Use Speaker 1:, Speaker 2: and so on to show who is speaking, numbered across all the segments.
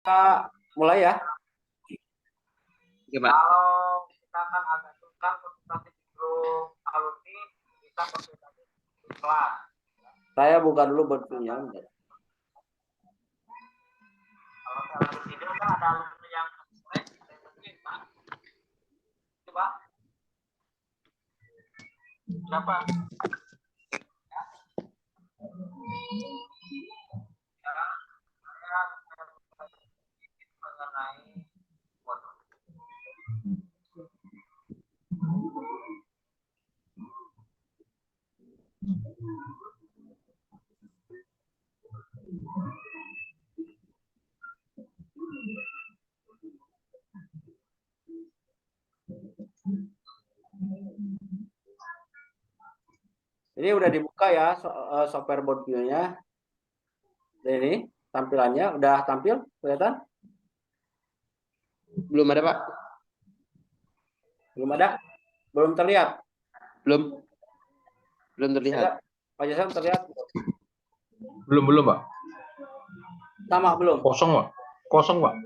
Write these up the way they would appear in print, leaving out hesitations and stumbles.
Speaker 1: Kita mulai ya.
Speaker 2: Gimana?
Speaker 1: Kalau kita kan agak susah konsultasi di grup alumni, kita konsultasi di kelas. Saya buka dulu botnya. Kalau saya lagi tidur kan ada alumni yang stres, saya mungkin Pak. Coba. Siapa? Ya. Sekarang saya mengenai bot. Ini udah dibuka ya software board view-nya. Ini tampilannya udah tampil, kelihatan?
Speaker 2: Belum ada, Pak.
Speaker 1: Belum ada? Belum terlihat?
Speaker 2: Belum terlihat.
Speaker 1: Pak Jason terlihat?
Speaker 3: Belum, Pak.
Speaker 1: Sama belum?
Speaker 3: Kosong, Pak. Kosong, Pak.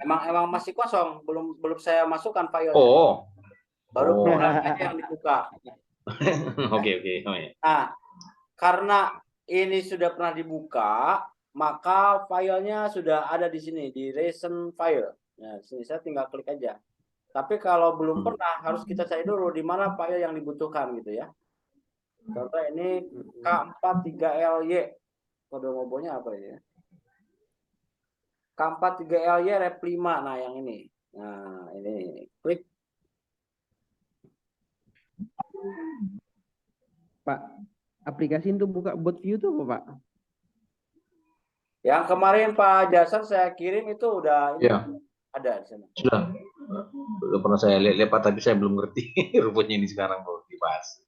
Speaker 1: Emang masih kosong, belum saya masukkan filenya.
Speaker 3: Oh.
Speaker 1: Baru programnya yang dibuka.
Speaker 3: Oke. Oh, ya.
Speaker 1: Nah, karena ini sudah pernah dibuka, maka filenya sudah ada di sini di recent file. Nah, di sini saya tinggal klik aja. Tapi kalau belum pernah, harus kita cari dulu di mana file yang dibutuhkan gitu ya. Contoh ini K43LY. Kode mobonya apa ya? K43LY rep 5. Nah, yang ini. Nah, ini klik.
Speaker 2: Pak, aplikasi itu buka bot view tuh apa, Pak?
Speaker 1: Yang kemarin Pak Jason saya kirim itu udah ini
Speaker 3: Ya.
Speaker 1: ada di sana.
Speaker 3: Sudah pernah saya lihat, Pak, tapi saya belum ngerti rumputnya ini sekarang mau dibahas.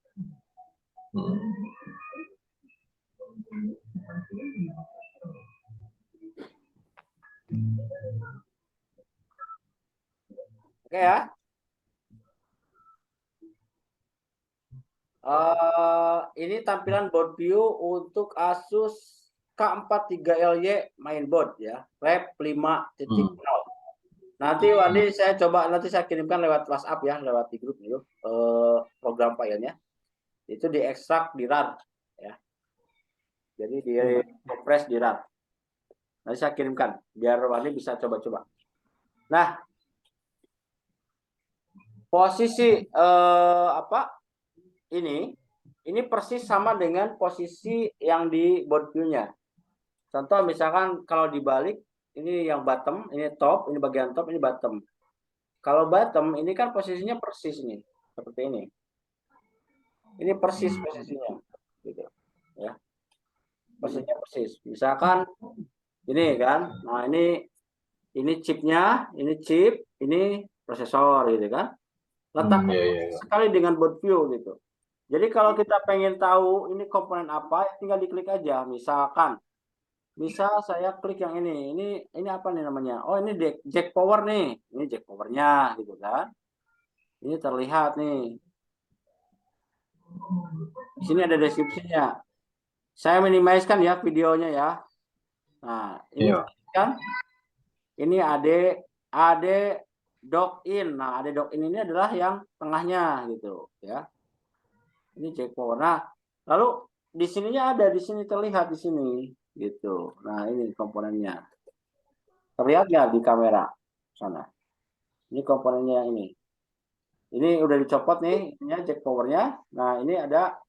Speaker 1: Oke ya. Ini tampilan board view untuk Asus K43LY mainboard ya, rep 5.0. Nanti Wandi saya kirimkan lewat WhatsApp ya, lewat di grup itu program filenya. Itu diekstrak di RAR ya. Jadi di compress di RAR. Nanti saya kirimkan biar Wandi bisa coba-coba. Nah, posisi ini persis sama dengan posisi yang di board view-nya. Contoh misalkan kalau dibalik, ini yang bottom, ini top, ini bagian top, ini bottom. Kalau bottom ini kan posisinya persis nih, seperti ini. Ini persis posisinya, gitu, ya. Posisinya persis. Misalkan ini kan, nah ini chipnya, ini chip, ini prosesor, gitu kan. Letaknya sekali dengan board view gitu. Jadi kalau kita pengen tahu ini komponen apa, tinggal diklik aja. Misal saya klik yang ini. Ini apa nih namanya? Oh, ini jack power nih. Ini jack powernya gitu kan. Ini terlihat nih. Di sini ada deskripsinya. Saya minimizekan ya videonya ya. Nah, ini kan ini AD dock in. Nah, AD dock in ini adalah yang tengahnya gitu ya. Ini jack power. Nah, lalu di sininya ada, di sini terlihat di sini gitu. Nah, ini komponennya. Terlihat nggak di kamera sana? Ini komponennya ini. Ini udah dicopot nih, ini jack powernya. Nah, ini ada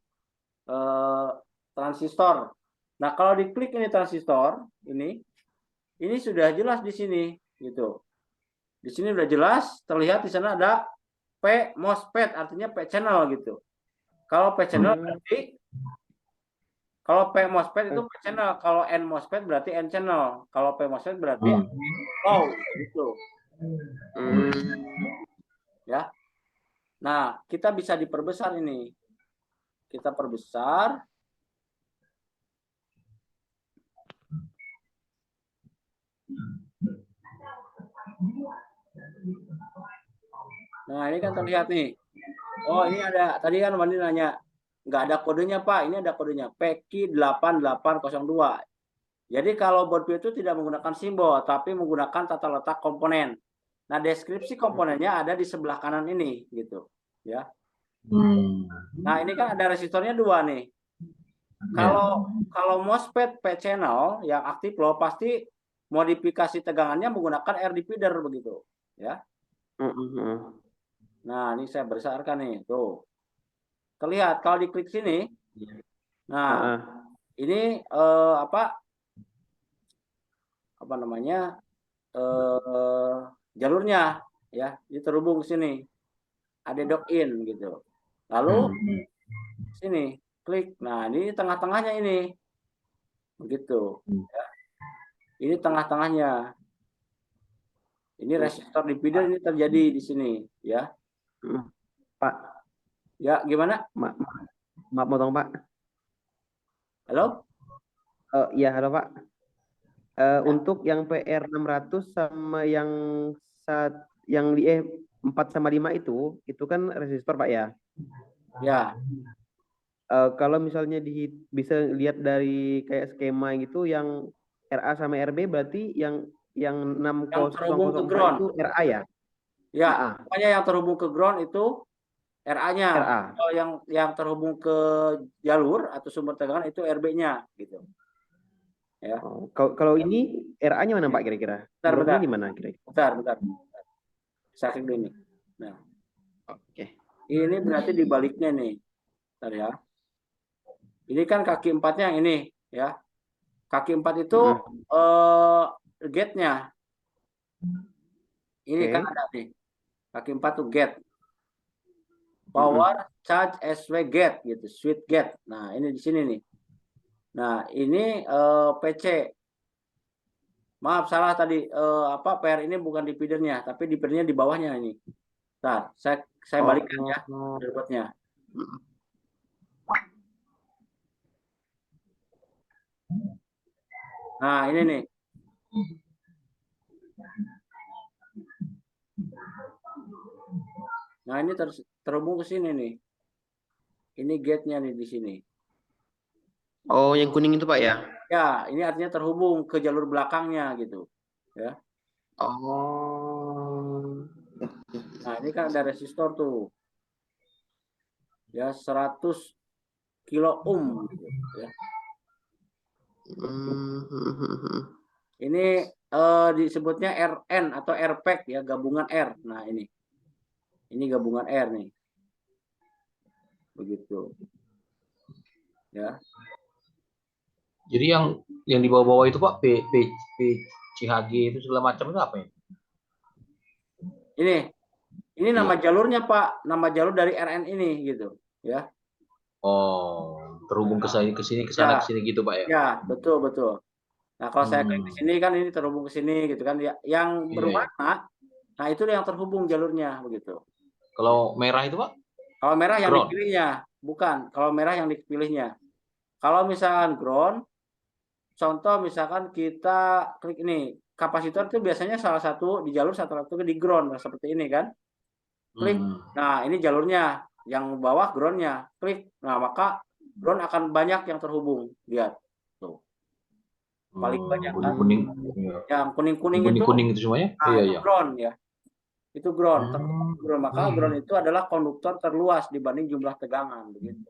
Speaker 1: transistor. Nah, kalau diklik ini transistor, ini sudah jelas di sini gitu. Di sini udah jelas, terlihat di sana ada P MOSFET, artinya P channel gitu. Kalau P channel berarti kalau P MOSFET itu P channel, kalau N MOSFET berarti N channel, kalau P MOSFET berarti gitu. Ya. Nah, kita bisa diperbesar ini. Kita perbesar. Nah, ini kan terlihat nih. Oh, ini ada, tadi kan Wandi nanya, nggak ada kodenya Pak, ini ada kodenya PQ8802. Jadi kalau board view itu tidak menggunakan simbol, tapi menggunakan tata letak komponen. Nah, deskripsi komponennya ada di sebelah kanan ini, gitu, ya. Nah, ini kan ada resistornya 2 nih. Kalau MOSFET P channel yang aktif low pasti modifikasi tegangannya menggunakan air divider begitu, ya. Nah, ini saya besarkan nih, tuh. Terlihat kalau diklik sini. Nah, ini apa namanya? Jalurnya ya, ini terhubung ke sini. Ada dock in gitu. Lalu sini klik. Nah, ini tengah-tengahnya ini. Begitu. Ya. Ini tengah-tengahnya. Ini resistor divider ini terjadi di sini, ya.
Speaker 2: Pak.
Speaker 1: Ya, gimana?
Speaker 2: Maaf potong, Pak.
Speaker 1: Halo?
Speaker 2: Iya, halo, Pak. Untuk yang PR600 sama yang di 4/5 itu kan resistor, Pak, ya?
Speaker 1: Ya.
Speaker 2: Kalau misalnya bisa lihat dari kayak skema gitu, yang RA sama RB berarti yang 6004
Speaker 1: terhubung ke ground
Speaker 2: itu RA ya?
Speaker 1: Ya, pokoknya yang terhubung ke ground itu RA-nya.
Speaker 2: RA.
Speaker 1: Kalau yang terhubung ke jalur atau sumber tegangan itu RB-nya gitu. Ya.
Speaker 2: Kalau ini RA-nya mana, Pak, kira-kira?
Speaker 1: Bentar.
Speaker 2: Di mana kira-kira?
Speaker 1: Bentar. Saya klik ini. Nah.
Speaker 2: Oke.
Speaker 1: Ini berarti dibaliknya nih. Bentar ya. Ini kan kaki 4-nya yang ini, ya. Kaki 4 itu gate-nya. Ini kan ada nih. Kaki 4 tuh gate. Power charge SW gate gitu, switch gate. Nah, ini di sini nih. Nah, ini PC. Maaf, salah tadi. PR ini bukan dividernya, tapi dividernya di bawahnya ini. Bentar, saya balikkan ya remote-nya. Nah, ini nih. Nah, ini terhubung ke sini nih. Ini gate-nya nih di sini.
Speaker 2: Oh, yang kuning itu, Pak, ya?
Speaker 1: Ya, ini artinya terhubung ke jalur belakangnya gitu. Ya.
Speaker 2: Oh.
Speaker 1: Nah, ini kan ada resistor tuh. Ya, 100 kilo ohm gitu, ya. Ini disebutnya RN atau RPEC ya, gabungan R. Nah, ini gabungan R nih. Begitu. Ya.
Speaker 3: Jadi yang di bawah-bawah itu, Pak, CHG itu segala macam itu apa ya?
Speaker 1: Ini nama jalurnya, Pak. Nama jalur dari RN ini gitu, ya.
Speaker 3: Oh, terhubung ke sini, ke sana, ke sini gitu, Pak, ya?
Speaker 1: Ya, betul. Nah, kalau saya klik di sini kan ini terhubung ke sini gitu kan. Yang berwarna, nah itu yang terhubung jalurnya begitu.
Speaker 3: Kalau merah itu, Pak?
Speaker 1: Kalau merah yang dipilihnya, bukan. Kalau merah yang dipilihnya. Kalau misalkan ground, contoh misalkan kita klik ini, kapasitor itu biasanya salah satu di jalur, satu di ground, seperti ini kan. Klik, nah ini jalurnya, yang bawah groundnya, klik, nah maka ground akan banyak yang terhubung, lihat, tuh. Paling banyak kan. Yang kuning-kuning
Speaker 3: itu semuanya?
Speaker 1: Nah, itu ground ya. Itu ground. Maka ground itu adalah konduktor terluas dibanding jumlah tegangan begitu.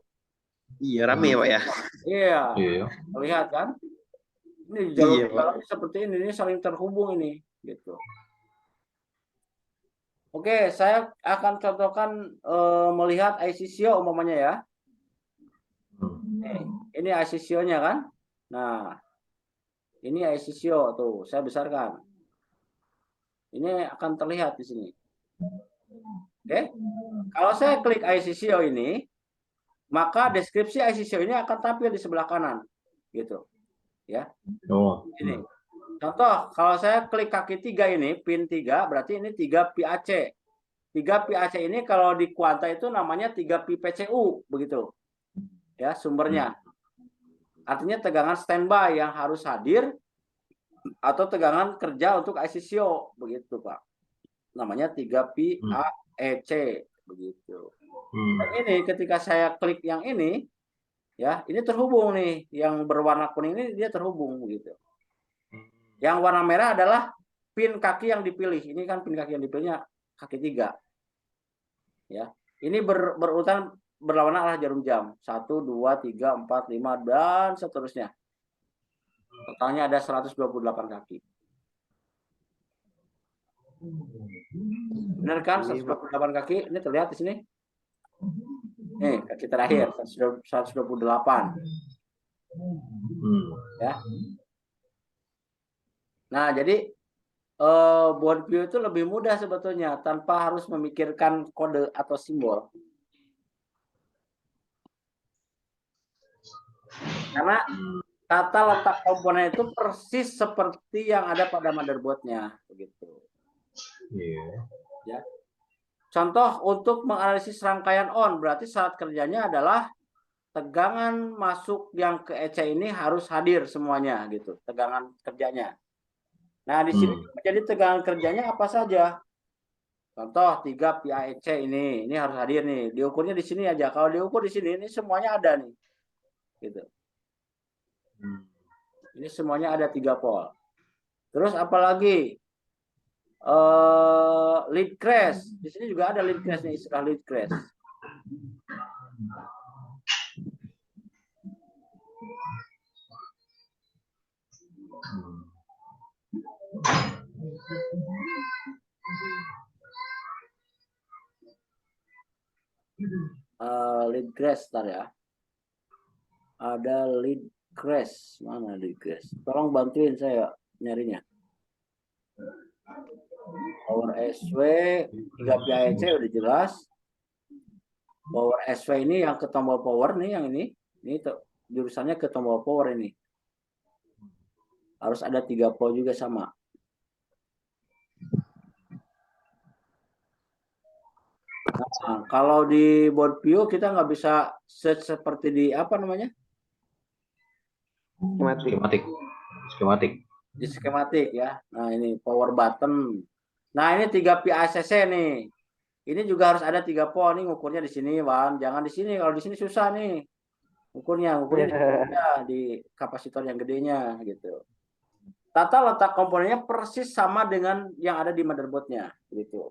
Speaker 2: Iya, rame ya, Pak, ya?
Speaker 1: Iya. Lihat kan? Ini jalur seperti ini saling terhubung ini gitu. Oke, saya akan contohkan melihat IC-SIO umpamanya ya. Ini IC-SIO-nya kan? Nah, ini IC-SIO tuh, saya besarkan. Ini akan terlihat di sini. Oke. Kalau saya klik IC-SIO ini, maka deskripsi IC-SIO ini akan tampil di sebelah kanan. Gitu. Ya. Ini. Contoh, kalau saya klik kaki 3 ini, pin 3, berarti ini 3 PAC. 3 PAC ini kalau di kuanta itu namanya 3 PPCU, begitu. Ya, sumbernya. Artinya tegangan standby yang harus hadir atau tegangan kerja untuk IC-SIO, begitu, Pak. Namanya 3 PAEC, begitu. Dan ini ketika saya klik yang ini, ya, ini terhubung nih, yang berwarna kuning ini dia terhubung, begitu. Yang warna merah adalah pin kaki yang dipilih. Ini kan pin kaki yang dipilihnya kaki 3. Ya. Ini berurutan berlawanan arah jarum jam. 1, 2, 3, 4, 5 dan seterusnya. Totalnya ada 128 kaki. Benar kan? 128 kaki. Ini terlihat di sini. Nih, kaki terakhir 128. Ya. Nah, jadi board view itu lebih mudah sebetulnya tanpa harus memikirkan kode atau simbol. Karena tata letak komponen itu persis seperti yang ada pada motherboardnya, begitu. Ya. Contoh untuk menganalisis rangkaian on, berarti syarat kerjanya adalah tegangan masuk yang ke EC ini harus hadir semuanya, gitu. Tegangan kerjanya. Nah, di sini jadi tegangan kerjanya apa saja? Contoh 3 PAEC ini harus hadir nih. Diukurnya di sini aja. Kalau diukur di sini, ini semuanya ada nih, gitu. Ini semuanya ada 3 volt. Terus apalagi lead crash. Di sini juga ada lead crash nih, istilah lead crash. Lead crash tar ya. Ada lead crash. Mana lead crash? Tolong bantuin saya nyarinya. Power SW 3 PAEC udah jelas. Power SW ini yang ke tombol power nih, yang ini jurusannya ke tombol power ini. Harus ada 3 pol juga sama. Nah, kalau di board view kita nggak bisa search seperti di apa namanya?
Speaker 3: Skematik.
Speaker 1: Di skematik ya. Nah, ini power button. Nah, ini 3 PACC nih. Ini juga harus ada 3 pol nih, ngukurnya di sini, Wan. Jangan di sini, kalau di sini susah nih. Ngukurnya di kapasitor yang gedenya gitu. Tata letak komponennya persis sama dengan yang ada di motherboardnya gitu.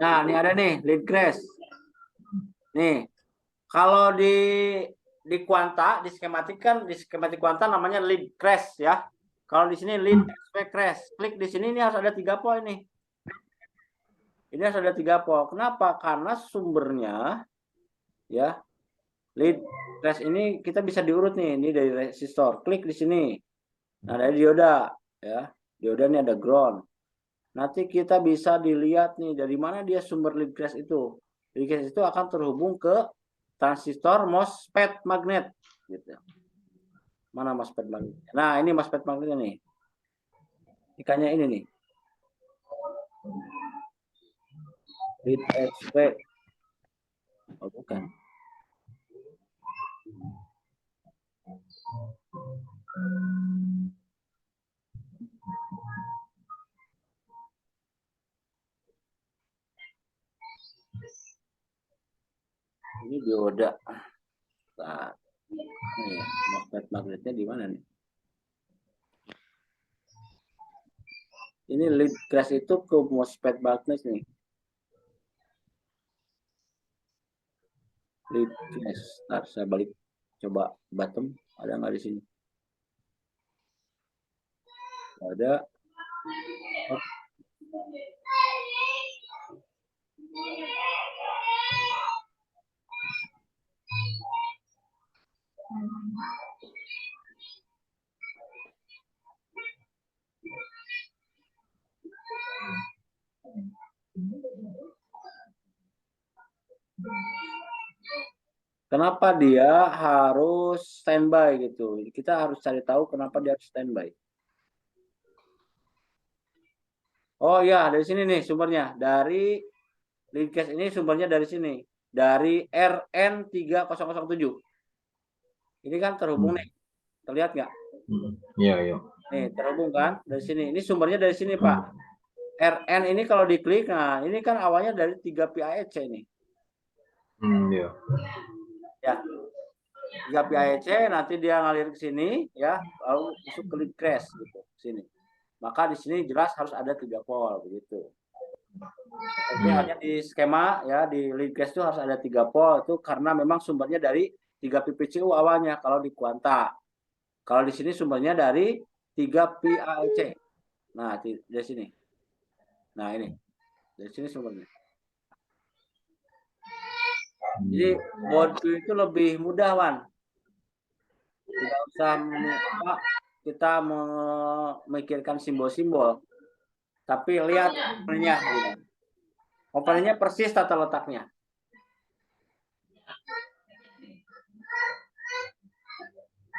Speaker 1: Nah, ini ada nih lead crash. Nih, kalau di kuanta, di skematik kan, di skematik kuanta namanya lead crash ya. Kalau di sini lead crash, klik di sini ini harus ada 3 pol ini. Ini harus ada 3 pol. Kenapa? Karena sumbernya ya lead crash ini kita bisa diurut nih, ini dari resistor. Klik di sini. Nah, dari dioda ya. Dioda ini ada ground. Nanti kita bisa dilihat nih dari mana dia sumber lead crash itu. Lead crash itu akan terhubung ke transistor MOSFET magnet gitu. Mana MOSFET magnet? Nah, ini MOSFET magnetnya nih. Ikannya ini nih. Lead SP. Oh, bukan. Ini dioda. Nah, nih, MOSFET magnetnya di mana nih? Ini lead crash itu ke MOSFET magnet nih. Lead crash. Ntar saya balik coba bottom, ada nggak di sini? Ada. Oh. Kenapa dia harus standby gitu? Kita harus cari tahu kenapa dia harus standby. Oh ya, dari sini nih sumbernya. Dari lead crash ini sumbernya dari sini. Dari RN3007. Ini kan terhubung nih. Terlihat nggak?
Speaker 3: Iya, iya.
Speaker 1: Nih, terhubung kan dari sini. Ini sumbernya dari sini, Pak. RN ini kalau diklik, nah ini kan awalnya dari 3 PAEC ini.
Speaker 3: Iya.
Speaker 1: Ya, 3 pi AEC nanti dia ngalir ke sini ya, lalu masuk ke lead crash gitu sini. Maka di sini jelas harus ada 3 pol begitu. Ini hanya di skema ya, di lead crash itu harus ada 3 pol itu karena memang sumbernya dari 3 pi PCU awalnya kalau di kuanta. Kalau di sini sumbernya dari 3 pi AEC. Nah, di sini. Nah, ini. Dari sini sumbernya. Jadi boardview itu lebih mudah, Wan. Tidak usah kita memikirkan simbol-simbol, tapi lihat komponennya. Komponennya persis tata letaknya.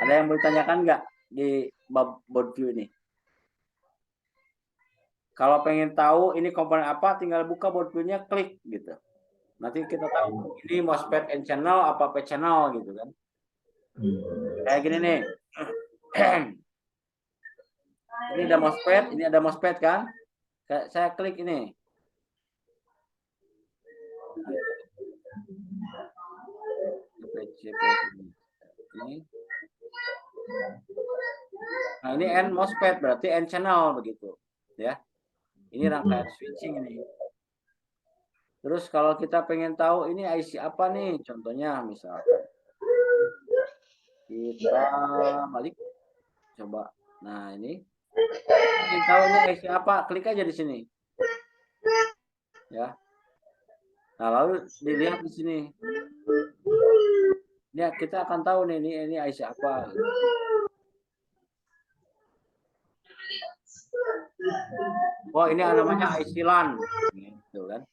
Speaker 1: Ada yang mau ditanyakan nggak di bab boardview ini? Kalau pengen tahu ini komponen apa, tinggal buka boardview-nya, klik gitu. Nanti kita tahu ini MOSFET N channel apa P channel gitu kan. Kayak gini nih. Ini ada MOSFET, ini ada MOSFET kan? Saya klik ini. Ini. Nah, ini N MOSFET berarti N channel begitu, ya. Ini rangkaian switching ini. Terus kalau kita pengen tahu ini IC apa nih, contohnya misalkan kita balik, coba. Nah ini, ingin tahu ini IC apa, klik aja di sini, ya. Nah lalu dilihat di sini. Ya kita akan tahu nih ini IC apa. Gitu. Oh ini namanya IC LAN, gitu kan.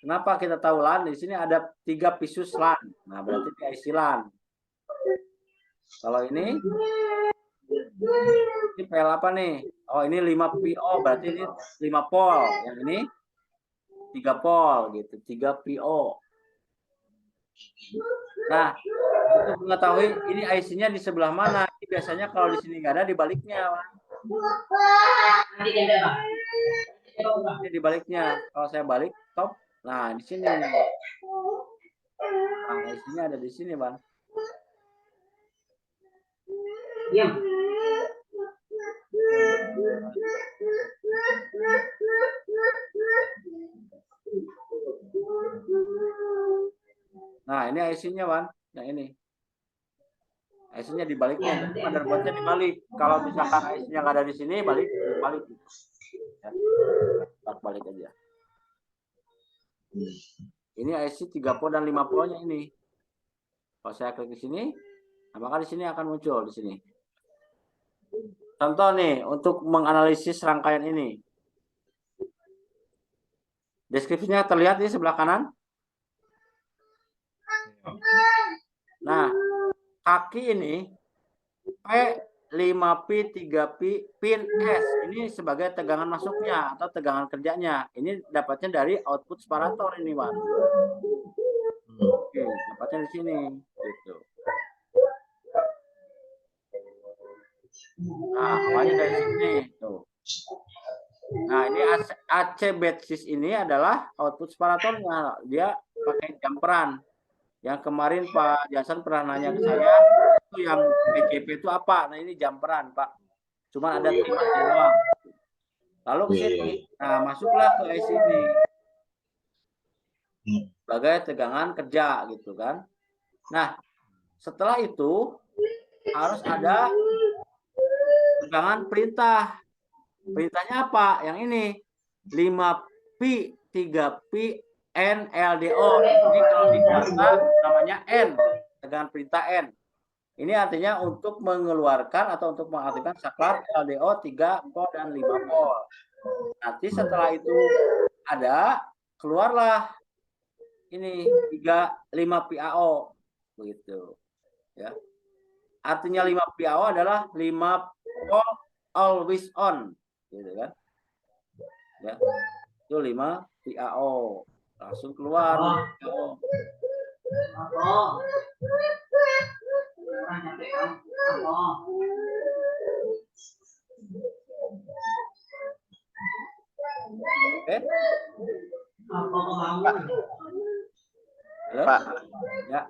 Speaker 1: Kenapa kita tahu LAN? Di sini ada 3 pisus LAN. Nah berarti ini IC LAN. Kalau ini PL apa nih? Oh ini 5 PO, berarti ini 5 pol. Yang ini 3 pol gitu, 3 PO. Nah, untuk mengetahui ini IC-nya di sebelah mana, ini biasanya kalau di sini nggak ada, di baliknya. Ini di baliknya. Kalau saya balik top, nah di sini. Nah, IC-nya ada di sini, Bang. Diam. Nah, ini IC-nya, Wan. Yang ini. IC-nya dibaliknya. Jadi motherboard-nya dibalik. Kalau misalkan IC-nya nggak ada di sini, balik. Ya. Balik aja. Ini IC 3 pol dan 5 polnya ini. Kalau saya klik di sini, nah maka di sini akan muncul di sini. Contoh nih, untuk menganalisis rangkaian ini. Deskripsinya terlihat di sebelah kanan. Nah, kaki ini P5P 3P pin S ini sebagai tegangan masuknya atau tegangan kerjanya. Ini dapatnya dari output separator ini, Bang. Oke, dapatnya di sini gitu. Nah, awalnya dari sini tuh. Nah, ini AC basis ini adalah output separatornya. Dia pakai jumperan. Yang kemarin Pak Jason pernah nanya ke saya, itu yang PCP itu apa? Nah, ini jumperan, Pak. Cuma ada 5 doang. Lalu ke sini. Nah, masuklah ke IC ini. Sebagai tegangan kerja gitu kan. Nah, setelah itu harus ada tegangan perintah. Perintahnya apa? Yang ini 5P 3P N LDO. Ini kalau di kuanta namanya N, tegangan perintah N. Ini artinya untuk mengeluarkan atau untuk mengaktifkan saklar LDO 3 pol dan 5 pol. Nanti setelah itu ada, keluarlah ini 5 PAO begitu. Ya. Artinya 5 PAO adalah 5 pol always on gitu kan. Ya. Itu 5 PAO. Langsung keluar PAO. Oke.
Speaker 2: Pak,
Speaker 1: Ya.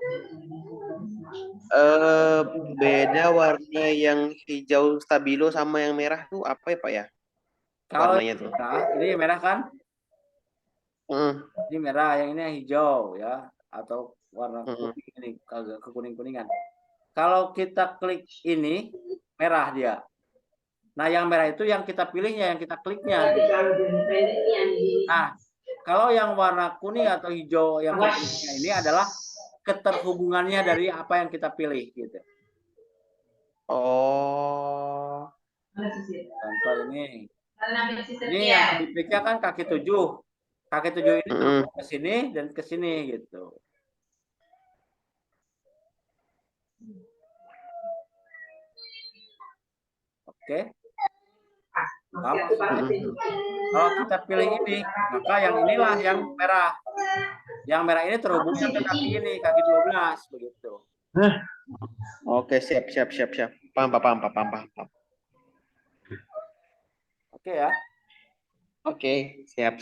Speaker 2: beda warna yang hijau stabilo sama yang merah tuh apa ya Pak ya?
Speaker 1: Kalau
Speaker 2: Warnanya tuh.
Speaker 1: ini merah kan?
Speaker 2: Hmm,
Speaker 1: Ini merah, yang ini hijau ya, atau warna
Speaker 2: hmm.
Speaker 1: kuning ini, agak kekuning-kuningan. Kalau kita klik ini, merah dia. Nah, yang merah itu yang kita pilihnya, yang kita kliknya. Nah, kalau yang warna kuning atau hijau yang kekuningnya ini adalah keterhubungannya dari apa yang kita pilih gitu.
Speaker 2: Oh.
Speaker 1: Contoh ini yang dipikirkan kan kaki 7. Kaki 7 ini terhubung ke sini dan ke sini gitu. Oke. Kalau kita pilih ini, maka yang inilah yang merah. Yang merah ini terhubungnya ke kaki ini, kaki 12 begitu.
Speaker 2: Oke, siap. Paham.
Speaker 1: Oke ya.
Speaker 2: Oke, siap.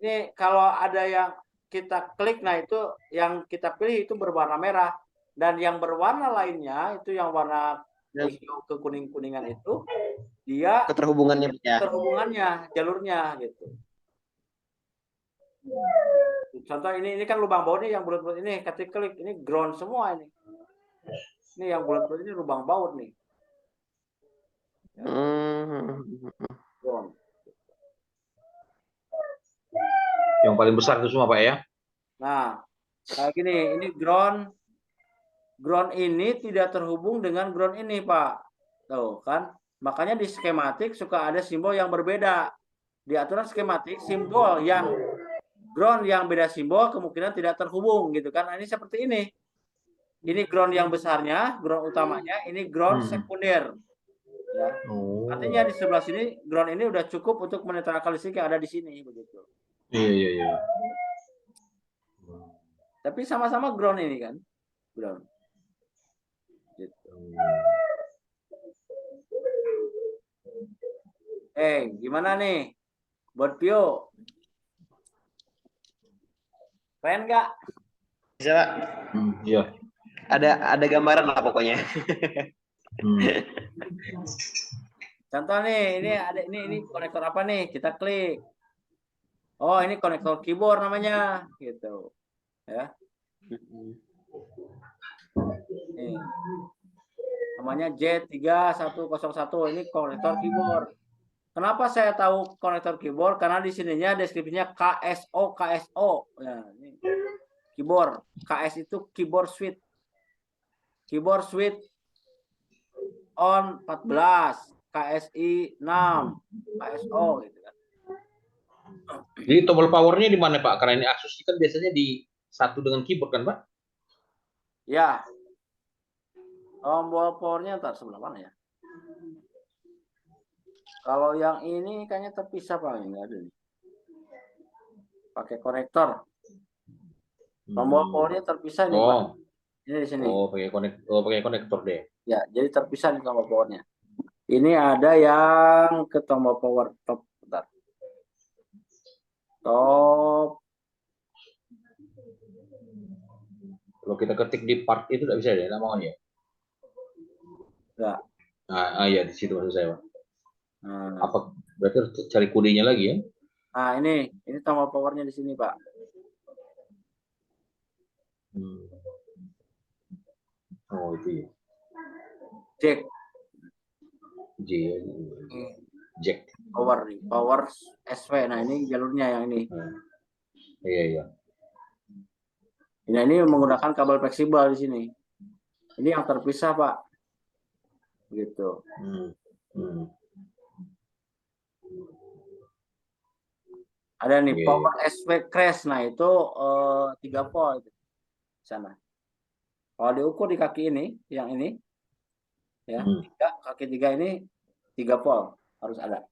Speaker 1: Ini kalau ada yang kita klik, nah itu yang kita pilih itu berwarna merah. Dan yang berwarna lainnya, itu yang warna hijau ke kuning-kuningan itu, dia
Speaker 2: Keterhubungannya ya.
Speaker 1: terhubungannya, jalurnya gitu. Contoh ini kan lubang baut nih yang bulat-bulat ini, ketik klik, ini ground semua ini. Ini yang bulat-bulat ini lubang baut nih. Ya, ground.
Speaker 3: Yang paling besar itu semua Pak ya.
Speaker 1: Nah, kayak gini, ini ground. Ground ini tidak terhubung dengan ground ini, Pak. Tuh kan. Makanya di skematik suka ada simbol yang berbeda. Di aturan skematik, simbol yang ground yang beda simbol kemungkinan tidak terhubung gitu kan. Nah, ini seperti ini. Ini ground yang besarnya, ground utamanya, ini ground sekunder. Ya. Artinya di sebelah sini ground ini udah cukup untuk menetralkan listrik yang ada di sini begitu.
Speaker 3: Iya.
Speaker 1: Tapi sama-sama ground ini kan. Ground. Gitu. Gimana nih? Buat Pio. Keren nggak?
Speaker 2: Bisa, Pak.
Speaker 3: Iya.
Speaker 2: Ada gambaran lah pokoknya.
Speaker 1: Contoh nih, ini konektor apa nih? Kita klik. Oh, ini konektor keyboard namanya, gitu. Ya. Nih. Namanya J3101, ini konektor keyboard. Kenapa saya tahu konektor keyboard? Karena di sininya deskripsinya KSO. Nah, ini keyboard. KS itu keyboard switch. Keyboard switch on 14, KSI 6, KSO gitu kan.
Speaker 3: Jadi tombol powernya di mana Pak? Karena ini Asus kan biasanya di satu dengan keyboard kan Pak?
Speaker 1: Ya. Tombol powernya ntar sebelah mana ya? Kalau yang ini kayaknya terpisah Pak, enggak ada nih. Pakai konektor. Tombol powernya terpisah nih Pak. Ini di sini.
Speaker 3: pakai konektor deh.
Speaker 1: Ya, jadi terpisah nih tombol powernya. Ini ada yang ke tombol power top. Bentar. Top.
Speaker 3: Kalau kita ketik di part itu tidak bisa deh namanya.
Speaker 1: Enggak.
Speaker 3: Nah, ya di situ maksud saya Pak.
Speaker 1: Nah.
Speaker 3: Apa berarti harus cari kodenya lagi ya?
Speaker 1: Nah, ini tombol powernya di sini Pak.
Speaker 3: Oh itu ya.
Speaker 1: Jack.
Speaker 3: Jack.
Speaker 1: Power SV. Nah, ini jalurnya yang ini.
Speaker 3: Iya.
Speaker 1: Nah, ini menggunakan kabel fleksibel di sini. Ini yang terpisah Pak. Gitu. Ada nih power SV crash. Nah, itu 3 volt di sana. Kalau diukur di kaki ini, yang ini, ya, kaki 3 ini 3 volt harus ada.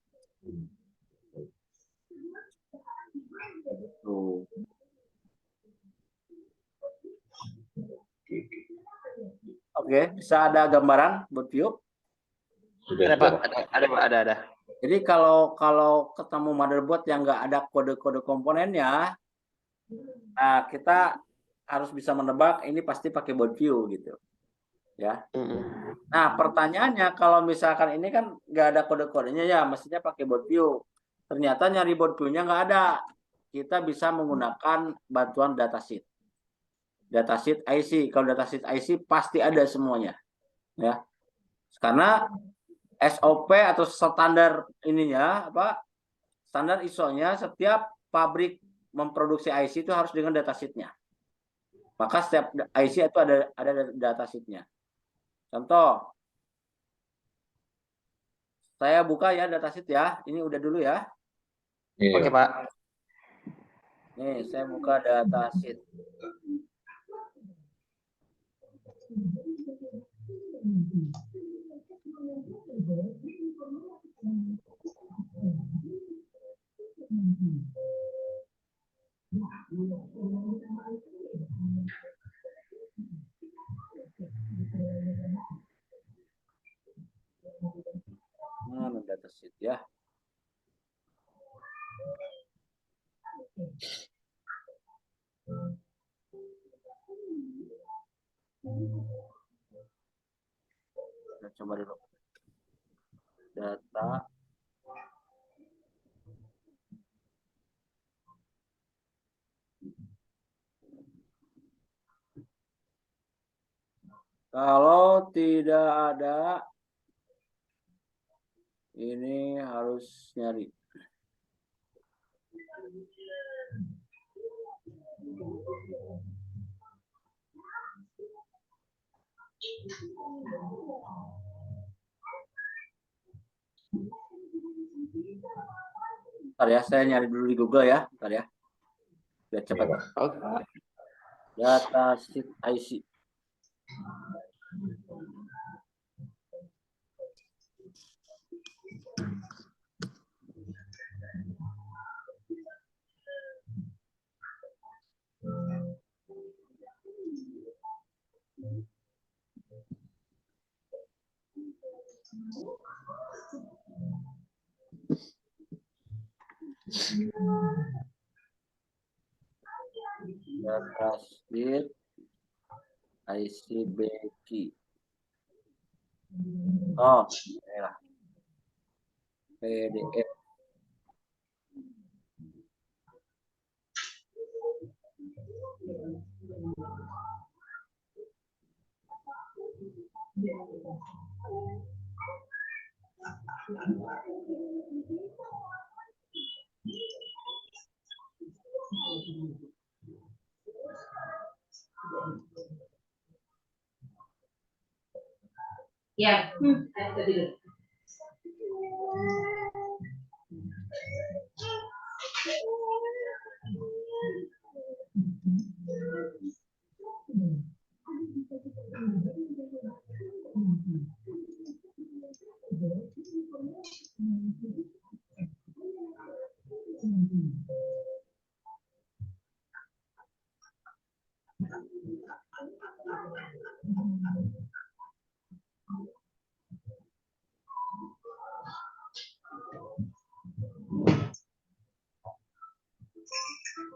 Speaker 1: Tuh. Oke, bisa ada gambaran buat Pio?
Speaker 2: Ada Pak, ada.
Speaker 1: Jadi kalau ketemu motherboard yang nggak ada kode-kode komponennya, nah kita harus bisa menebak ini pasti pakai board view gitu ya.
Speaker 2: Mm-mm.
Speaker 1: Nah pertanyaannya kalau misalkan ini kan nggak ada kode-kodenya ya, mestinya pakai board view. Ternyata nyari board view-nya nggak ada. Kita bisa menggunakan bantuan datasheet. Datasheet IC. Kalau datasheet IC pasti ada semuanya ya. Karena SOP atau standar ininya apa? Standar ISO-nya setiap pabrik memproduksi IC itu harus dengan datasheet-nya. Maka setiap IC itu ada datasheet-nya. Contoh, saya buka ya datasheet ya. Ini udah dulu ya.
Speaker 3: Iya.
Speaker 2: Oke, Pak.
Speaker 1: Nih, saya buka datasheet. Mana datasheet ya? Kita coba dulu. Data. Kalau tidak ada, ini harus nyari. Bentar ya, saya nyari dulu di Google ya. Bentar ya. Biar cepat.
Speaker 3: Iya, Pak.
Speaker 2: Oke.
Speaker 1: Datasheet IC. Datasheet IC Becky. Oh, ini lah. PDF.
Speaker 4: Ya,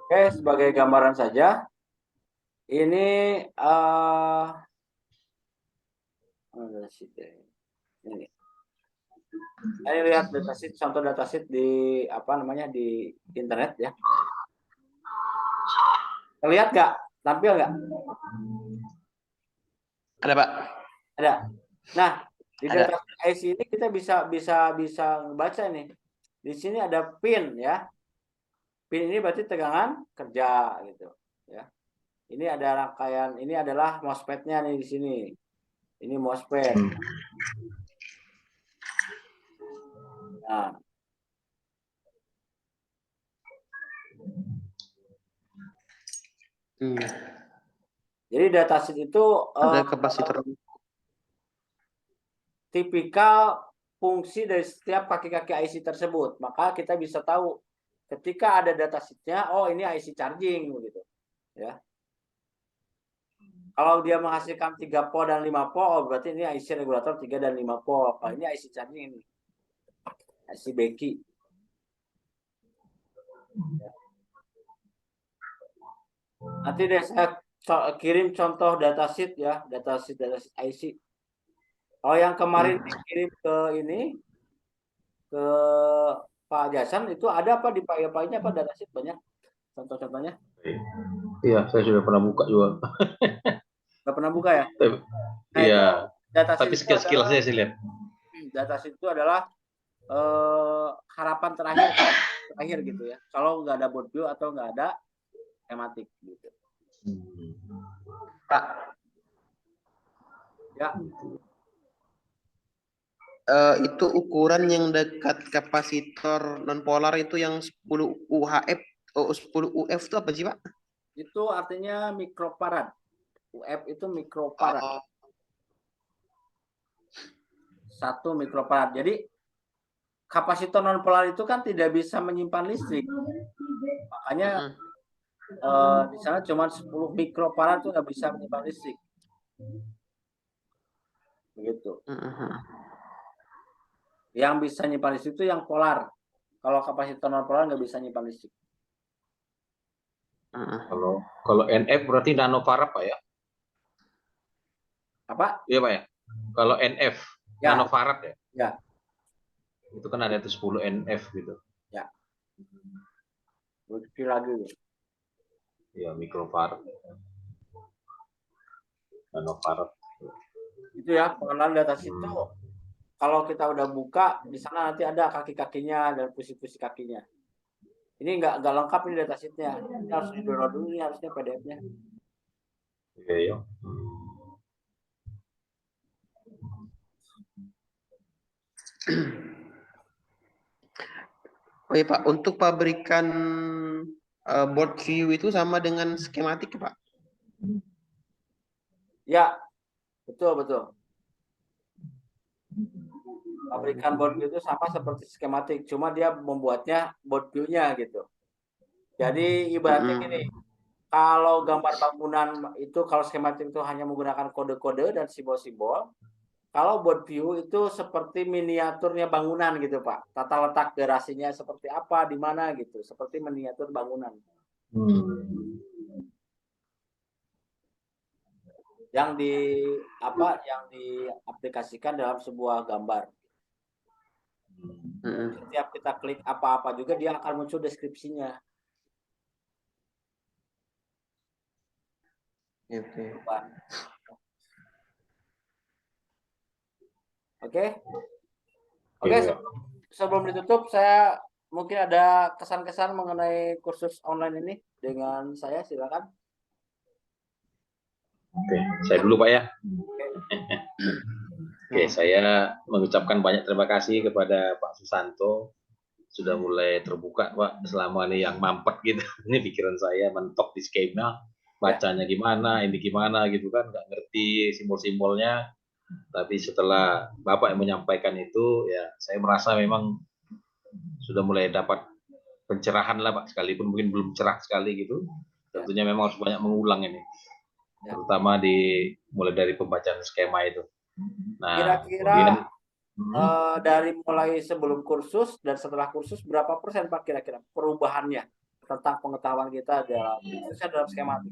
Speaker 1: Oke, sebagai gambaran saja, ini ini. Saya lihat datasheet, contoh datasheet di apa namanya di internet ya. Terlihat nggak? Tampil nggak?
Speaker 2: Ada, Pak.
Speaker 1: Ada. Nah, di
Speaker 2: Ada.
Speaker 1: data IC ini kita bisa baca nih. Di sini ada pin ya. Pin ini berarti tegangan kerja gitu ya. Ini ada rangkaian, ini adalah MOSFET-nya nih di sini. Ini MOSFET. Nah, jadi datasheet itu
Speaker 2: Ada kapasitor.
Speaker 1: tipikal fungsi dari setiap kaki-kaki IC tersebut. Maka kita bisa tahu ketika ada datasheet-nya, oh ini IC charging begitu ya. Kalau dia menghasilkan 3 pol dan 5 pol, oh berarti ini IC regulator 3 dan 5 pol. Kalau ini IC charging ini. IC Becky. Nanti deh saya kirim contoh datasheet ya, datasheet IC. Oh, yang kemarin dikirim ke ini ke Pak Jason itu ada apa di file-filenya apa datasheet banyak contoh-contohnya?
Speaker 3: Iya, saya sudah pernah buka juga.
Speaker 1: Nggak pernah buka ya?
Speaker 3: Tapi-
Speaker 1: Nah itu
Speaker 3: Iya,
Speaker 1: datasheet
Speaker 3: tapi
Speaker 1: itu
Speaker 3: skill-skill
Speaker 1: adalah
Speaker 3: saya sih lihat.
Speaker 1: datasheet itu adalah harapan terakhir gitu ya. Kalau nggak ada board view atau nggak ada schematic gitu.
Speaker 2: Pak,
Speaker 1: Ya,
Speaker 2: itu ukuran yang dekat kapasitor non polar itu yang 10 UHF, 10 UF itu apa sih, Pak?
Speaker 1: itu artinya mikrofarad. UF itu mikrofarad.
Speaker 2: Oh,
Speaker 1: 1 mikrofarad. Jadi kapasitor non polar itu kan tidak bisa menyimpan listrik. Makanya di sana cuma 10 mikrofarad itu nggak bisa menyimpan listrik. Begitu. Yang bisa nyimpan listrik itu yang polar. Kalau kapasitor non polar nggak bisa nyimpan listrik.
Speaker 3: Kalau NF berarti nanofarad Pak ya?
Speaker 1: Apa?
Speaker 3: Iya Pak ya. Kalau NF
Speaker 1: Ya.
Speaker 3: nanofarad ya?
Speaker 1: Ya.
Speaker 3: Itu kan ada itu 10 NF gitu.
Speaker 1: Ya. Bukti lagi.
Speaker 3: Ya, mikrofarad. Nanofarad.
Speaker 1: Itu ya, pengenalan datasheet itu. Kalau kita udah buka, di sana nanti ada kaki-kakinya dan pusi-pusi kakinya. Ini nggak lengkap ini datasheetnya. Ini harus di-download dulu, ini harusnya PDF-nya.
Speaker 3: Iya, ya.
Speaker 2: Oh iya Pak, untuk pabrikan board view itu sama dengan skematik ya Pak?
Speaker 1: Ya, betul. Pabrikan board view itu sama seperti skematik, cuma dia membuatnya board view-nya gitu. Jadi ibaratnya gini, kalau gambar bangunan itu kalau skematik itu hanya menggunakan kode-kode dan simbol-simbol. Kalau board view itu seperti miniaturnya bangunan gitu Pak. Tata letak garasinya seperti apa, di mana gitu. Seperti miniatur bangunan. Yang diaplikasikan dalam sebuah gambar. Setiap kita klik apa-apa juga dia akan muncul deskripsinya. Oke, sebelum ditutup saya mungkin ada kesan-kesan mengenai kursus online ini dengan saya, silakan.
Speaker 3: Oke, saya dulu Pak ya. Oke, saya mengucapkan banyak terima kasih kepada Pak Susanto sudah mulai terbuka Pak selama ini yang mampet gitu. Ini pikiran saya mentok di skema, bacanya gimana, ini gimana gitu kan, nggak ngerti simbol-simbolnya. Tapi setelah Bapak yang menyampaikan itu, ya saya merasa memang sudah mulai dapat pencerahan lah Pak, sekalipun mungkin belum cerah sekali gitu. Tentunya memang harus banyak mengulang ini, terutama mulai dari pembacaan skema itu. Nah,
Speaker 1: kira-kira dari mulai sebelum kursus dan setelah kursus berapa persen Pak kira-kira perubahannya tentang pengetahuan kita khususnya dalam skematik?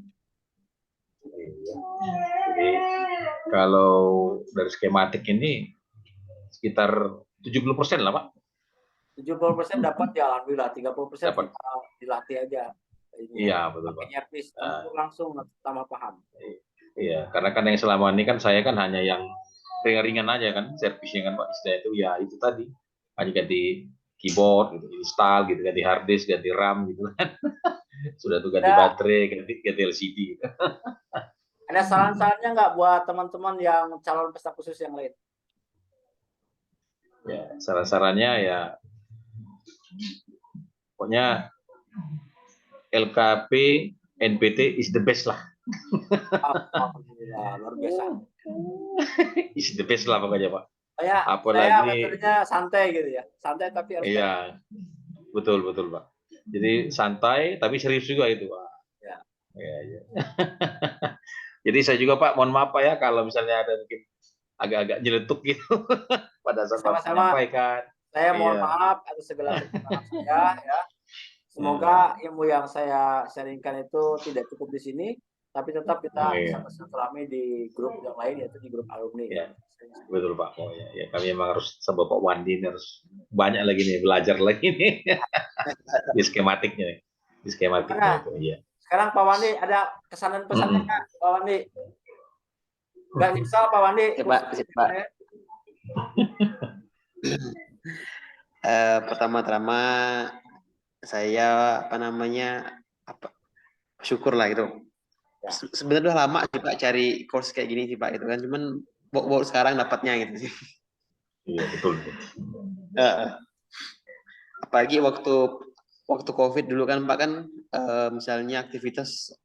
Speaker 3: Jadi kalau dari skematik ini sekitar 70% lah Pak.
Speaker 1: 70% dapat ya alhamdulillah, 30%
Speaker 3: dapat
Speaker 1: dilatih aja.
Speaker 3: Iya betul Pak.
Speaker 1: Langsung tambah paham.
Speaker 3: Iya, karena kan yang selama ini kan saya kan hanya yang ringan-ringan aja kan, servisnya kan Pak, istilah itu ya itu tadi, hanya ganti keyboard gitu, install gitu, ganti hard disk, ganti RAM gitu kan. Sudah tuh ganti baterai, ganti LCD gitu.
Speaker 1: Ada saran-sarannya nggak buat teman-teman yang calon peserta khusus yang lain?
Speaker 3: Ya, saran-sarannya ya pokoknya LKP NPT is the best lah.
Speaker 1: Alhamdulillah, luar biasa.
Speaker 3: Is the best lah pokoknya Pak.
Speaker 1: Apalagi saya metodenya santai gitu ya, santai tapi harus.
Speaker 3: Iya, betul Pak. Jadi santai tapi serius juga itu Pak. Ya. Jadi saya juga Pak, mohon maaf Pak ya kalau misalnya ada mungkin agak-agak nyeletuk gitu pada saat menyampaikan.
Speaker 1: Saya mohon maaf atas segala kesalahan saya ya. Semoga ilmu yang saya sharingkan itu tidak cukup di sini, tapi tetap kita
Speaker 3: Iya.
Speaker 1: bisa bersilaturahmi di grup yang lain, yaitu di grup alumni.
Speaker 3: Iya. Betul Pak. Oh ya, kami memang harus sama Pak Wandi ini harus banyak lagi nih belajar lagi nih di skematiknya, di skematiknya itu. Iya.
Speaker 1: Sekarang Pak Wandi ada kesan dan pesannya Kak, Pak Wandi? Nggak nyesal Pak Wandi?
Speaker 2: Pak. Pertama-tama saya syukur lah gitu. Sebenarnya udah lama sih Pak cari course kayak gini sih Pak, itu kan cuman baru sekarang dapatnya gitu sih.
Speaker 3: Iya betul.
Speaker 2: Apalagi waktu COVID dulu kan Pak kan, misalnya aktivitas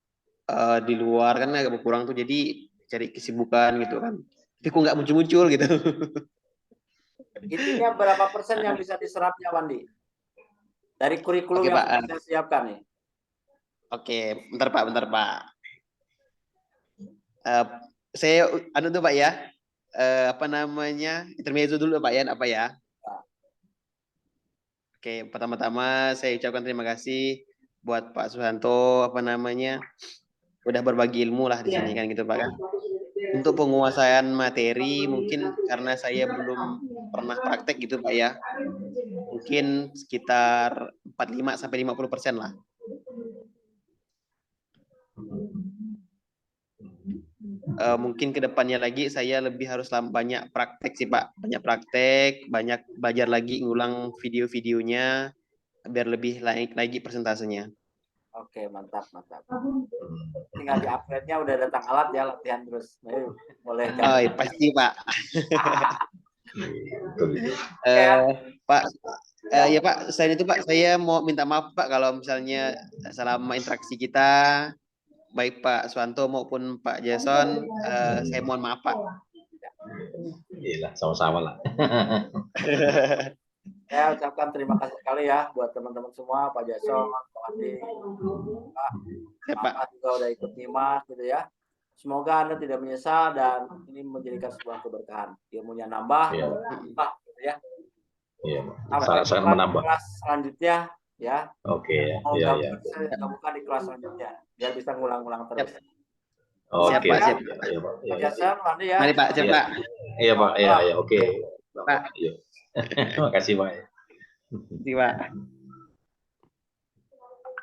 Speaker 2: di luar kan agak berkurang tuh, jadi cari kesibukan gitu kan. Tapi kok nggak muncul-muncul gitu.
Speaker 1: Intinya berapa persen yang bisa diserapnya Wandi? Dari kurikulum
Speaker 2: Oke,
Speaker 1: yang
Speaker 2: Pak.
Speaker 1: sudah saya siapkan nih.
Speaker 2: Oke, bentar Pak. Saya tuh Pak ya. Intermezzo dulu Pak ya, apa ya? Oke, pertama-tama saya ucapkan terima kasih buat Pak Susanto, udah berbagi ilmu lah di sini kan gitu Pak kan. Untuk penguasaan materi mungkin karena saya belum pernah praktek gitu Pak ya. Mungkin sekitar 45-50% lah. Mungkin kedepannya lagi saya lebih harus banyak praktek sih Pak, banyak belajar lagi, ngulang video-videonya biar lebih naik lagi persentasenya.
Speaker 1: Oke, mantap. Tinggal di upgrade-nya udah datang alat ya, latihan terus. Boleh kan?
Speaker 2: Oh, iya, pasti Pak. Pak, ya Pak, selain itu Pak, saya mau minta maaf Pak kalau misalnya selama interaksi kita, baik Pak Suwanto maupun Pak Jason, saya mohon maaf Pak.
Speaker 3: Iya, sama-sama lah.
Speaker 1: Saya ucapkan terima kasih sekali ya buat teman-teman semua, Pak Jason, Pak Andi, Pak juga udah ikut nyimak gitu ya. Semoga Anda tidak menyesal dan ini menjadikan sebuah keberkahan. Ilmunya nambah, gitu ya.
Speaker 3: Iya,
Speaker 1: sangat menambah. Kelas selanjutnya ya.
Speaker 3: Oke,
Speaker 1: ya. Bukan di kelas selanjutnya, biar bisa ngulang-ngulang terus.
Speaker 3: Oke,
Speaker 1: siap. Pak Jason, Andi ya.
Speaker 2: Mari Pak, siap Pak.
Speaker 3: Iya Pak, iya, oke.
Speaker 2: Pak.
Speaker 3: Terima kasih Pak.
Speaker 2: Terima kasih Pak.